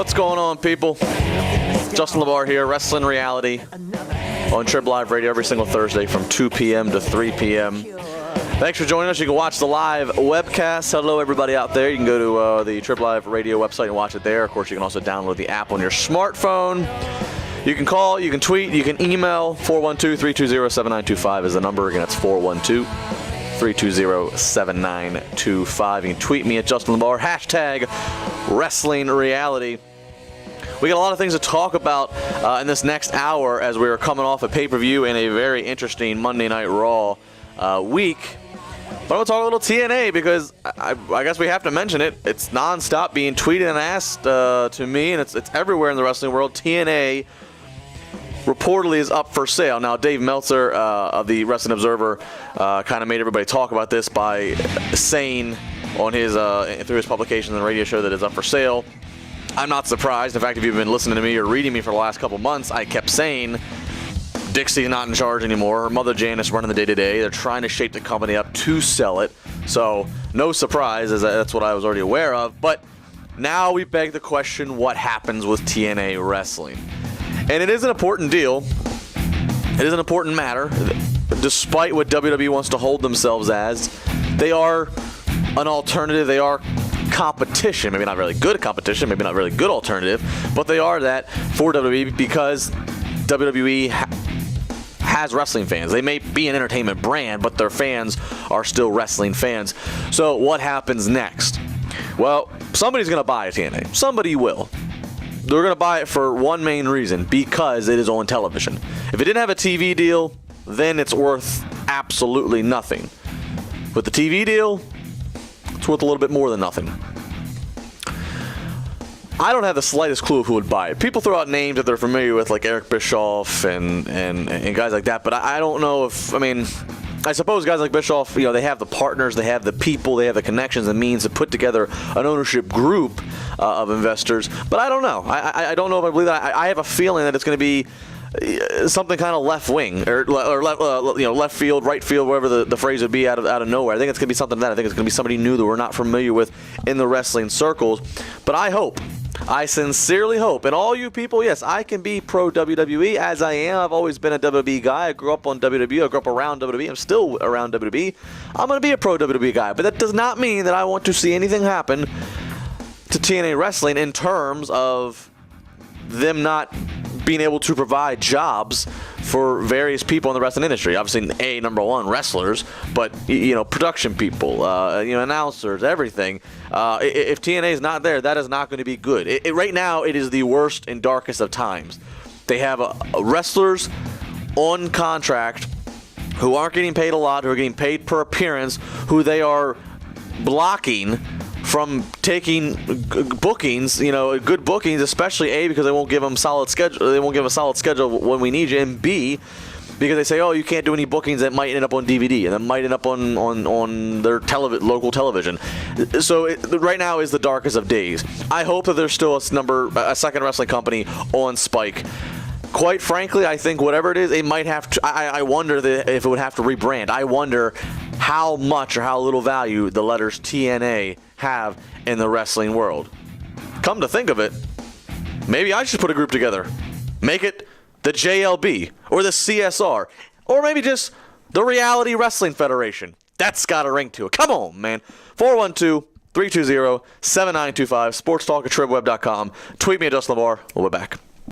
What's going on, people? Justin LaBar here, Wrestling Reality on Trib Live Radio every single Thursday from 2 p.m. to 3 p.m. Thanks for joining us. You can watch the live webcast. Hello, everybody out there. You can go to the Trib Live Radio website and watch it there. Of course, you can also download the app on your smartphone. You can call, you can tweet, you can email. 412-320-7925 is the number. Again, that's 412-320-7925. You can tweet me at Justin LaBar, hashtag Wrestling Reality. We got a lot of things to talk about in this next hour as we are coming off a pay-per-view and a very interesting Monday Night Raw week. But I'm going to talk a little TNA because I guess we have to mention it. It's nonstop being tweeted and asked to me, and it's everywhere in the wrestling world. TNA reportedly is up for sale. Now, Dave Meltzer of the Wrestling Observer kind of made everybody talk about this by saying on his through his publication and the radio show that it's up for sale. I'm not surprised. In fact, if you've been listening to me or reading me for the last couple months, I kept saying Dixie's not in charge anymore. Her mother Janice running the day-to-day. They're trying to shape the company up to sell it. So no surprise, as that's what I was already aware of. But now we beg the question, what happens with TNA Wrestling? And it is an important deal. It is an important matter. Despite what WWE wants to hold themselves as, they are an alternative. They are competition. Maybe not really good competition. Maybe not really good alternative. But they are that for WWE because WWE has wrestling fans. They may be an entertainment brand, but their fans are still wrestling fans. So what happens next? Well, somebody's going to buy a TNA. Somebody will. They're going to buy it for one main reason, because it is on television. If it didn't have a TV deal, then it's worth absolutely nothing. With the TV deal, it's worth a little bit more than nothing. I don't have the slightest clue of who would buy it. People throw out names that they're familiar with, like Eric Bischoff and guys like that, but I don't know if, I suppose guys like Bischoff, they have the partners, they have the people, they have the connections and means to put together an ownership group of investors, but I don't know. I don't know if I believe that. I have a feeling that it's going to be something kind of left wing or left field, right field, whatever the phrase would be out of nowhere. I think it's going to be something like that. I think it's going to be somebody new that we're not familiar with in the wrestling circles. But I sincerely hope, and all you people, yes, I can be pro WWE as I am. I've always been a WWE guy. I grew up on WWE. I grew up around WWE. I'm still around WWE. I'm going to be a pro WWE guy, but that does not mean that I want to see anything happen to TNA Wrestling in terms of them not being able to provide jobs for various people in the wrestling industry. Obviously, number one, wrestlers, but production people, announcers, everything. If TNA is not there, that is not going to be good. Right now, it is the worst and darkest of times. They have wrestlers on contract who aren't getting paid a lot, who are getting paid per appearance, who they are blocking from taking bookings, good bookings, especially because they won't give them solid schedule. They won't give a solid schedule when we need you, and B, because they say, oh, you can't do any bookings that might end up on DVD and that might end up on their local television. So right now is the darkest of days. I hope that there's still a second wrestling company on Spike. Quite frankly, I think whatever it is, it might have to. I wonder if it would have to rebrand. I wonder how much or how little value the letters TNA have in the wrestling world. Come to think of it, maybe I should put a group together. Make it the JLB or the CSR or maybe just the Reality Wrestling Federation. That's got a ring to it. Come on, man. 412-320-7925. Sportstalk@tribweb.com. Tweet me at Justin LaBar. We'll be back.